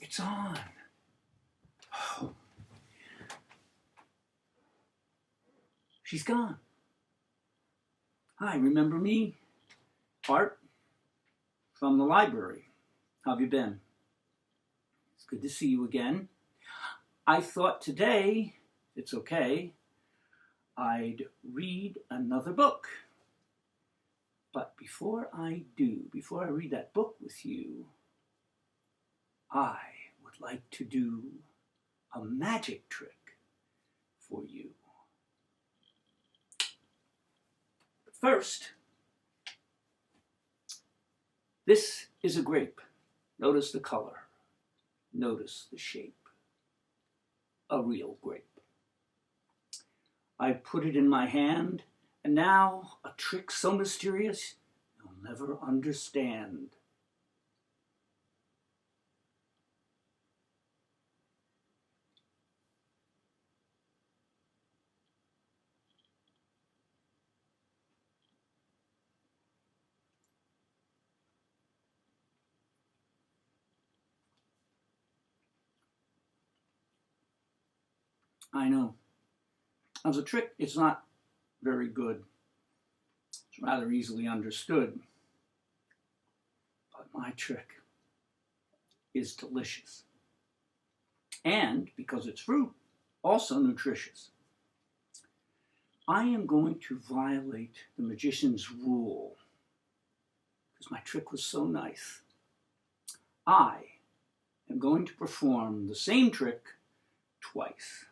It's on. Oh. She's gone. Hi, remember me? Art from the library. How have you been? It's good to see you again. I thought today, it's okay, I'd read another book. But before I read that book with you, I would like to do a magic trick for you. But first, this is a grape. Notice the color. Notice the shape. A real grape. I put it in my hand, and now a trick so mysterious you'll never understand. I know. As a trick, it's not very good. It's rather easily understood. But my trick is delicious. And, because it's fruit, also nutritious. I am going to violate the magician's rule because my trick was so nice. I am going to perform the same trick twice.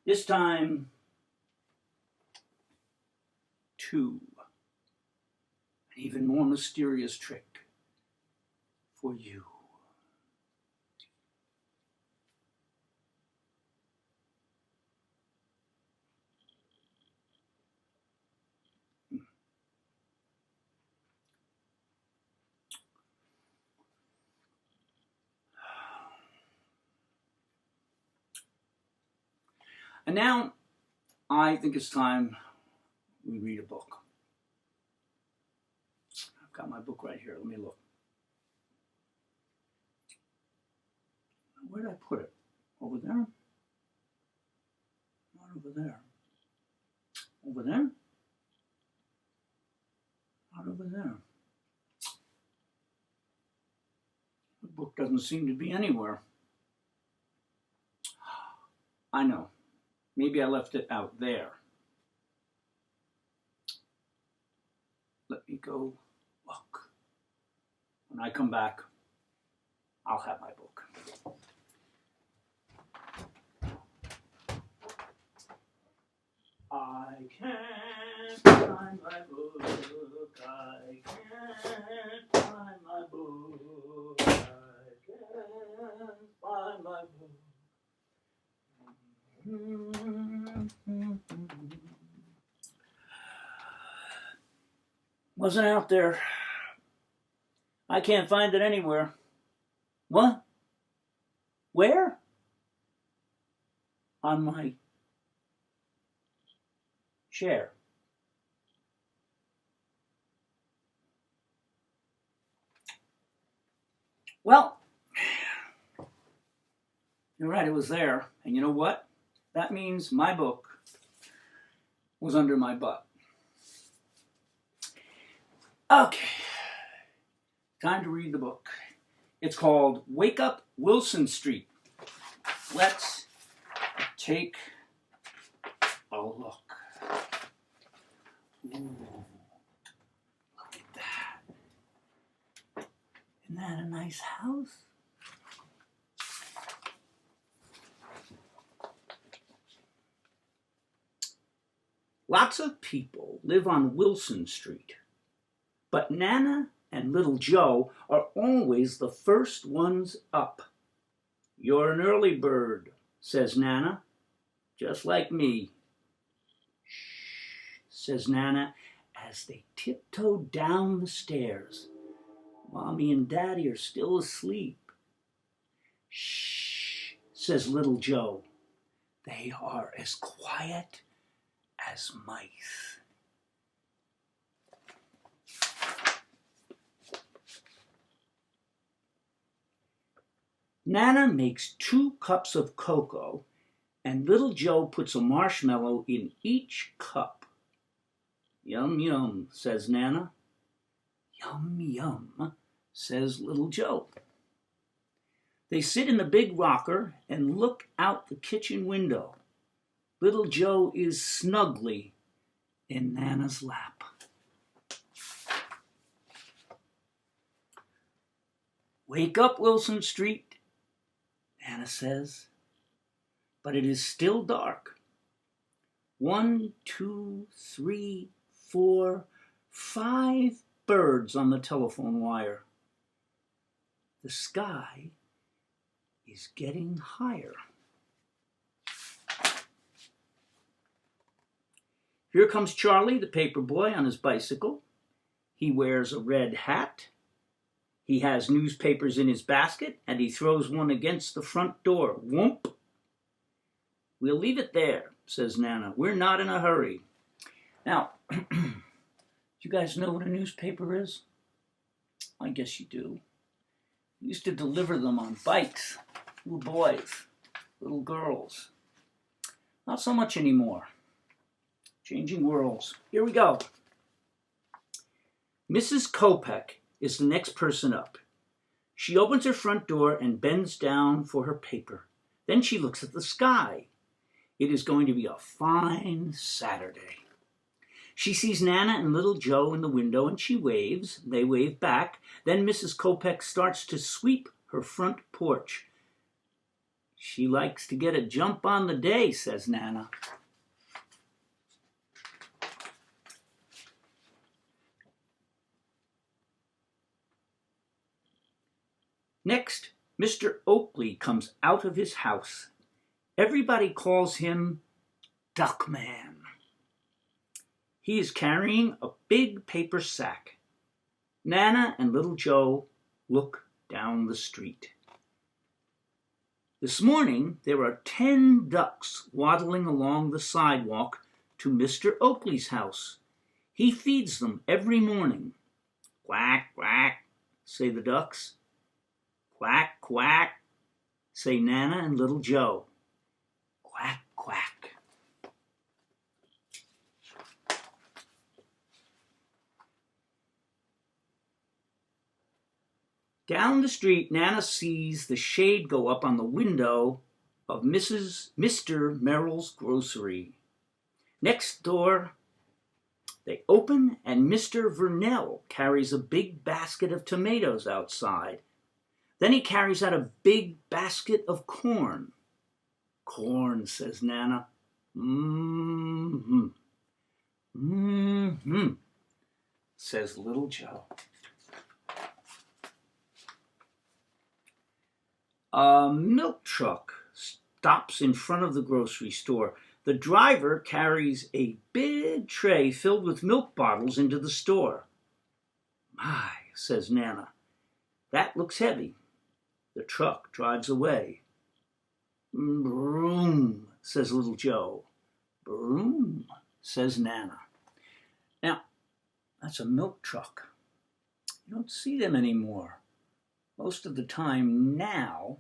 This time, 2. An even more mysterious trick for you. And now, I think it's time we read a book. I've got my book right here. Let me look. Where did I put it? Over there? Not over there. Over there? Not over there. The book doesn't seem to be anywhere. I know. Maybe I left it out there. Let me go look. When I come back, I'll have my book. I can't find my book. I can't find my book. I can't find my book. Wasn't out there. I can't find it anywhere. What? Where? On my chair. Well, you're right, it was there. And you know what? That means my book was under my butt. Okay, time to read the book. It's called Wake Up Wilson Street. Let's take a look. Ooh, look at that. Isn't that a nice house? Lots of people live on Wilson Street, but Nana and Little Joe are always the first ones up. You're an early bird, says Nana, just like me. Shh, says Nana as they tiptoe down the stairs. Mommy and Daddy are still asleep. Shh, says Little Joe. They are as quiet as mice. Nana makes 2 cups of cocoa, and little Joe puts a marshmallow in each cup. Yum, yum, says Nana. Yum, yum, says little Joe. They sit in the big rocker and look out the kitchen window. Little Joe is snugly in Nana's lap. Wake up, Wilson Street, Nana says, but it is still dark. 1, 2, 3, 4, 5 birds on the telephone wire. The sky is getting higher. Here comes Charlie, the paper boy, on his bicycle. He wears a red hat. He has newspapers in his basket, and he throws one against the front door. Whoomp! We'll leave it there, says Nana. We're not in a hurry. Now, do you guys know what a newspaper is? I guess you do. We used to deliver them on bikes. Little boys, little girls. Not so much anymore. Changing worlds. Here we go. Mrs. Kopek is the next person up. She opens her front door and bends down for her paper. Then she looks at the sky. It is going to be a fine Saturday. She sees Nana and little Joe in the window and she waves. They wave back. Then Mrs. Kopek starts to sweep her front porch. She likes to get a jump on the day, says Nana. Next, Mr. Oakley comes out of his house. Everybody calls him Duckman. He is carrying a big paper sack. Nana and little Joe look down the street. This morning, there are 10 ducks waddling along the sidewalk to Mr. Oakley's house. He feeds them every morning. Quack, quack, say the ducks. Quack, quack, say Nana and little Joe. Quack, quack. Down the street, Nana sees the shade go up on the window of Mr. Merrill's grocery. Next door, they open and Mr. Vernell carries a big basket of tomatoes outside. Then he carries out a big basket of corn. Corn, says Nana. Mm-hmm. Mm-hmm, says little Joe. A milk truck stops in front of the grocery store. The driver carries a big tray filled with milk bottles into the store. My, says Nana, that looks heavy. The truck drives away. Broom, says little Joe. Broom, says Nana. Now, that's a milk truck. You don't see them anymore. Most of the time now,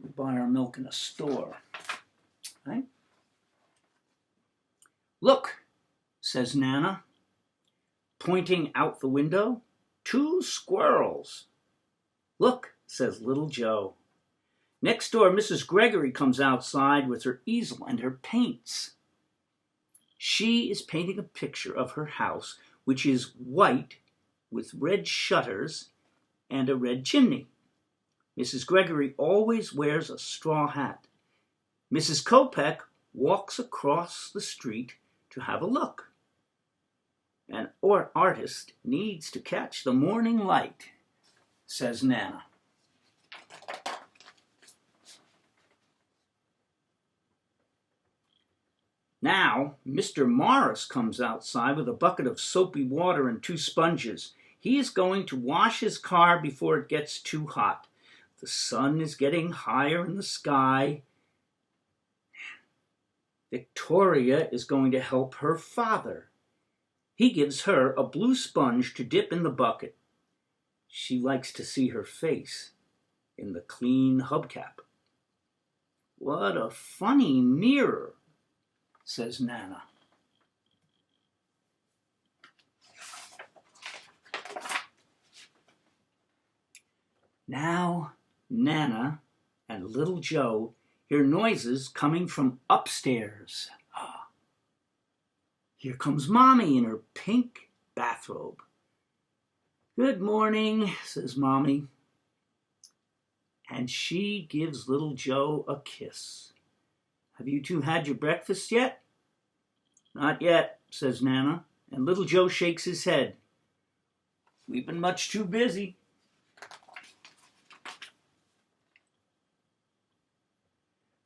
we buy our milk in a store, right? Look, says Nana, pointing out the window. 2 squirrels. Look, says little Joe. Next door, Mrs. Gregory comes outside with her easel and her paints. She is painting a picture of her house, which is white with red shutters and a red chimney. Mrs. Gregory always wears a straw hat. Mrs. Kopek walks across the street to have a look. An artist needs to catch the morning light, says Nana. Now, Mr. Maurice comes outside with a bucket of soapy water and 2 sponges. He is going to wash his car before it gets too hot. The sun is getting higher in the sky. Victoria is going to help her father. He gives her a blue sponge to dip in the bucket. She likes to see her face. in the clean hubcap. "What a funny mirror," says Nana. Now Nana and little Joe hear noises coming from upstairs. Here comes Mommy in her pink bathrobe. "Good morning," says Mommy. And she gives little Joe a kiss. "Have you two had your breakfast yet?" "Not yet," says Nana, and little Joe shakes his head. "We've been much too busy."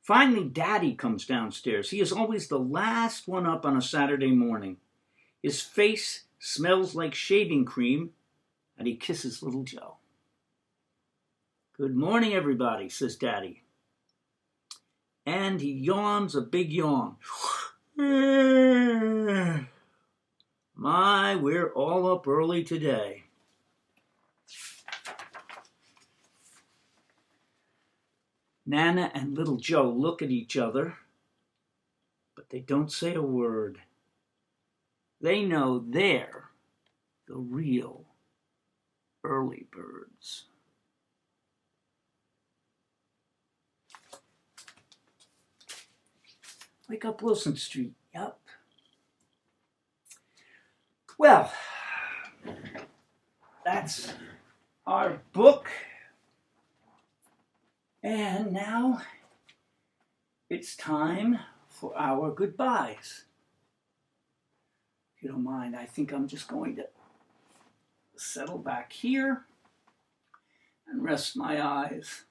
Finally, Daddy comes downstairs. He is always the last one up on a Saturday morning. His face smells like shaving cream, and he kisses little Joe. "Good morning, everybody," says Daddy. And he yawns a big yawn. My, we're all up early today. Nana and little Joe look at each other, but they don't say a word. They know they're the real early birds. Wake Up Wilson Street, yep. Well, that's our book. And now it's time for our goodbyes. If you don't mind, I think I'm just going to settle back here and rest my eyes.